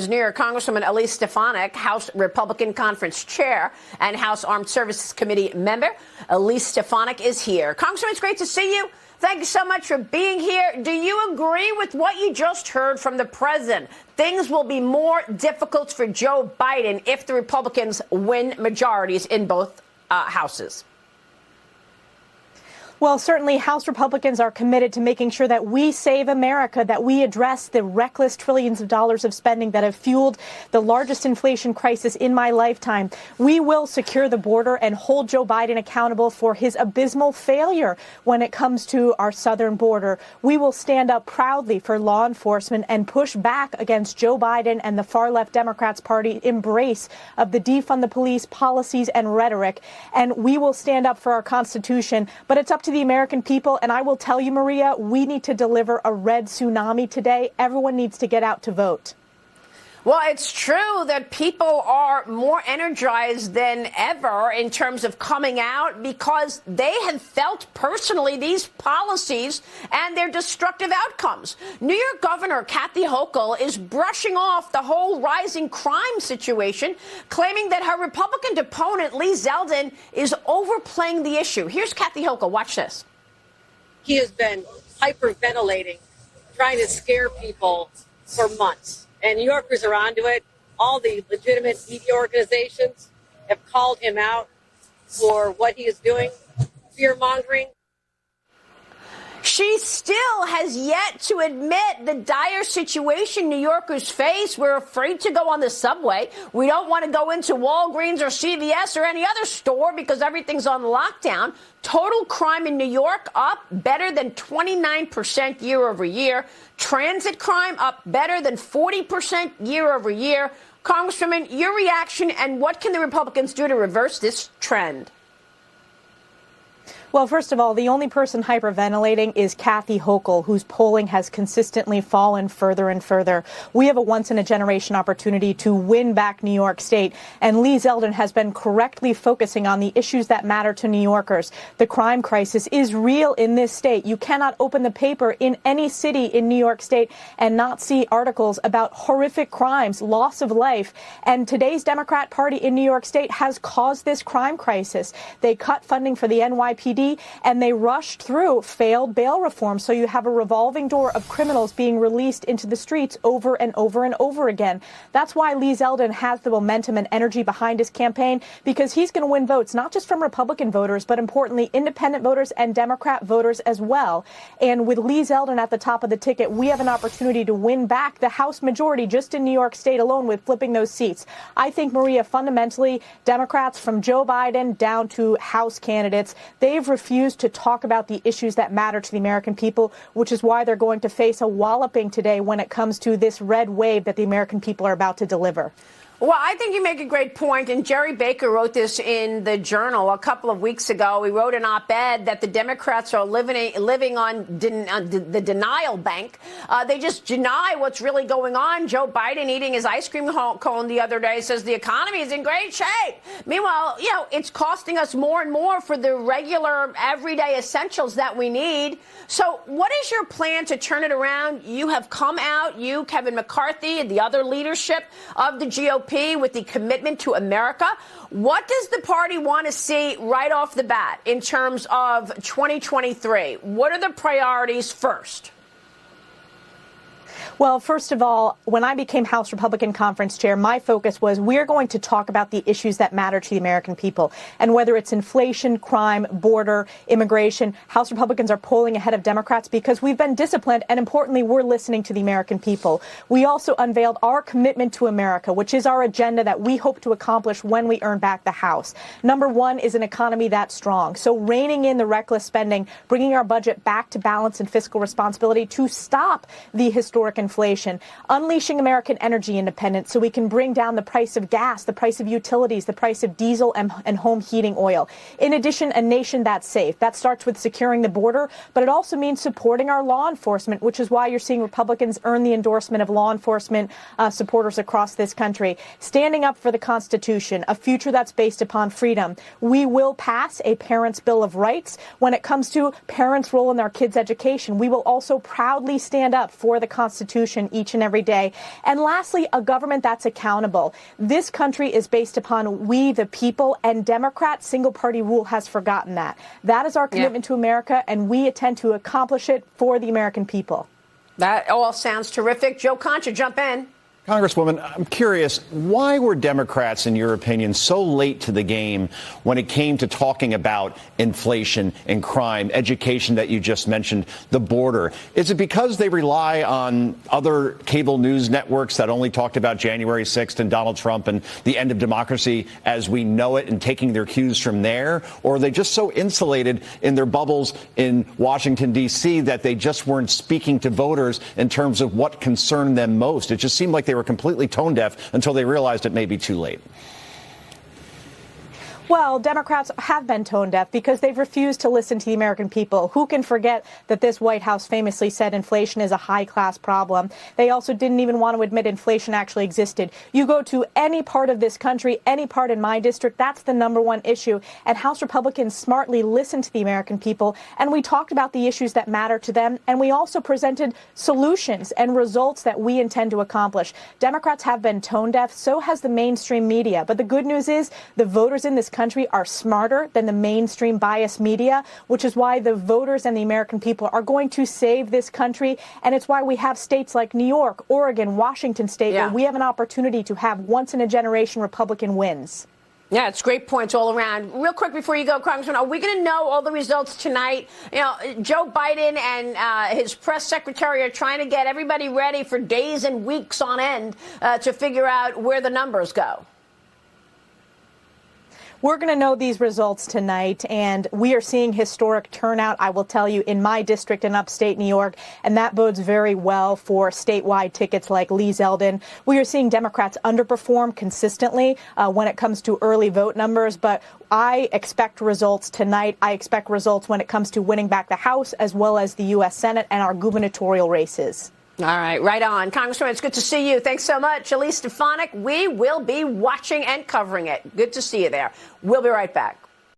New York Congresswoman Elise Stefanik, House Republican Conference Chair and House Armed Services Committee member. Elise Stefanik is here. Congresswoman, it's great to see you. Thank you so much for being here. Do you agree with what you just heard from the president? Things will be more difficult for Joe Biden if the Republicans win majorities in both houses. Well, certainly House Republicans are committed to making sure that we save America, that we address the reckless trillions of dollars of spending that have fueled the largest inflation crisis in my lifetime. We will secure the border and hold Joe Biden accountable for his abysmal failure when it comes to our southern border. We will stand up proudly for law enforcement and push back against Joe Biden and the far-left Democrats' party embrace of the defund the police policies and rhetoric. And we will stand up for our Constitution. But it's up to the American people, and I will tell you, Maria, we need to deliver a red tsunami today. Everyone needs to get out to vote. Well, it's true that people are more energized than ever in terms of coming out because they have felt personally these policies and their destructive outcomes. New York Governor Kathy Hochul is brushing off the whole rising crime situation, claiming that her Republican opponent, Lee Zeldin, is overplaying the issue. Here's Kathy Hochul. Watch this. He has been hyperventilating, trying to scare people for months. And New Yorkers are onto it. All the legitimate media organizations have called him out for what he is doing, fear-mongering. She still has yet to admit the dire situation New Yorkers face. We're afraid to go on the subway. We don't want to go into Walgreens or CVS or any other store because everything's on lockdown. Total crime in New York up better than 29% year over year. Transit crime up better than 40% year over year. Congresswoman, your reaction and what can the Republicans do to reverse this trend? Well, first of all, the only person hyperventilating is Kathy Hochul, whose polling has consistently fallen further and further. We have a once-in-a-generation opportunity to win back New York State, and Lee Zeldin has been correctly focusing on the issues that matter to New Yorkers. The crime crisis is real in this state. You cannot open the paper in any city in New York State and not see articles about horrific crimes, loss of life. And today's Democrat Party in New York State has caused this crime crisis. They cut funding for the NYPD. And they rushed through failed bail reform. So you have a revolving door of criminals being released into the streets over and over and over again. That's why Lee Zeldin has the momentum and energy behind his campaign, because he's going to win votes, not just from Republican voters, but importantly, independent voters and Democrat voters as well. And with Lee Zeldin at the top of the ticket, we have an opportunity to win back the House majority just in New York State alone with flipping those seats. I think, Maria, fundamentally, Democrats from Joe Biden down to House candidates, they've refused to talk about the issues that matter to the American people, which is why they're going to face a walloping today when it comes to this red wave that the American people are about to deliver. Well, I think you make a great point, and Jerry Baker wrote this in the Journal a couple of weeks ago. He wrote an op-ed that the Democrats are living on the denial bank. They just deny what's really going on. Joe Biden, eating his ice cream cone the other day, says the economy is in great shape. Meanwhile, it's costing us more and more for the regular, everyday essentials that we need. So what is your plan to turn it around? You have come out, you, Kevin McCarthy, and the other leadership of the GOP, with the commitment to America. What does the party want to see right off the bat in terms of 2023? What are the priorities first? Well, first of all, when I became House Republican Conference Chair, my focus was we're going to talk about the issues that matter to the American people. And whether it's inflation, crime, border, immigration, House Republicans are polling ahead of Democrats because we've been disciplined, and importantly, we're listening to the American people. We also unveiled our commitment to America, which is our agenda that we hope to accomplish when we earn back the House. Number one is an economy that's strong. So reining in the reckless spending, bringing our budget back to balance and fiscal responsibility to stop the historic inflation, unleashing American energy independence so we can bring down the price of gas, the price of utilities, the price of diesel and home heating oil. In addition, a nation that's safe. That starts with securing the border, but it also means supporting our law enforcement, which is why you're seeing Republicans earn the endorsement of law enforcement supporters across this country. Standing up for the Constitution, a future that's based upon freedom. We will pass a Parents' Bill of Rights when it comes to parents' role in their kids' education. We will also proudly stand up for the Constitution Constitution each and every day. And lastly, a government that's accountable. This country is based upon we, the people, and Democrats' single-party rule has forgotten that. That is our commitment to America, and we intend to accomplish it for the American people. That all sounds terrific. Joe Concha, jump in. Congresswoman, I'm curious, why were Democrats, in your opinion, so late to the game when it came to talking about inflation and crime, education that you just mentioned, the border? Is it because they rely on other cable news networks that only talked about January 6th and Donald Trump and the end of democracy as we know it and taking their cues from there? Or are they just so insulated in their bubbles in Washington, D.C., that they just weren't speaking to voters in terms of what concerned them most? It just seemed like they were completely tone deaf until they realized it may be too late. Well, Democrats have been tone deaf because they've refused to listen to the American people. Who can forget that this White House famously said inflation is a high-class problem? They also didn't even want to admit inflation actually existed. You go to any part of this country, any part in my district, that's the number one issue. And House Republicans smartly listened to the American people, and we talked about the issues that matter to them, and we also presented solutions and results that we intend to accomplish. Democrats have been tone deaf, so has the mainstream media. But the good news is the voters in this country are smarter than the mainstream biased media, which is why the voters and the American people are going to save this country. And it's why we have states like New York, Oregon, Washington State, where we have an opportunity to have once-in-a-generation Republican wins. Yeah, it's great points all around. Real quick before you go, Congressman, are we going to know all the results tonight? You know, Joe Biden and his press secretary are trying to get everybody ready for days and weeks on end to figure out where the numbers go. We're going to know these results tonight, and we are seeing historic turnout, I will tell you, in my district in upstate New York, and that bodes very well for statewide tickets like Lee Zeldin. We are seeing Democrats underperform consistently when it comes to early vote numbers, but I expect results tonight. I expect results when it comes to winning back the House as well as the U.S. Senate and our gubernatorial races. All right, right on. Congressman, it's good to see you. Thanks so much. Elise Stefanik, we will be watching and covering it. Good to see you there. We'll be right back.